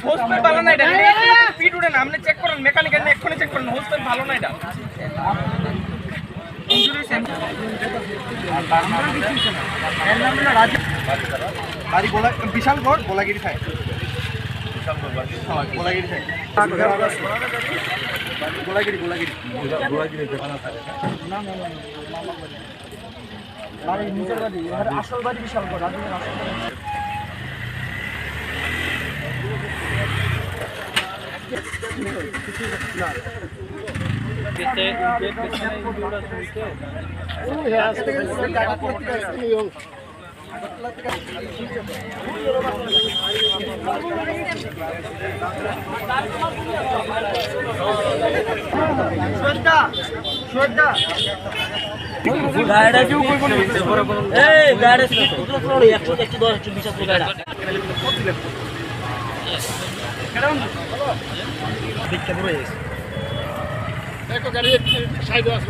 hose pipe ভালো না এটা স্পিড উঠে না আপনি চেক করেন মেকানিক্যাল নিয়ে এক্ষুনি চেক করেন হোস পাইপ ভালো না এটা ইনজুরি সেন্টার এর নাম হলো রাজীব বাড়ি গোলা বিশালগড় গোলাগিরি থাকে গোলাগিরি থাকে গোলাগিরি গোলাগিরি গোলাগিরি বানা থাকে না না না বাড়ি নিজের বাড়ি আর আসল বাড়ি বিশালগড় রাজীবের আসল বাড়ি গাড়িটা কেউ করবো না এই গাড়ি একশো 110 120 গাড়ি দেখো গাড়ি সাইড আছে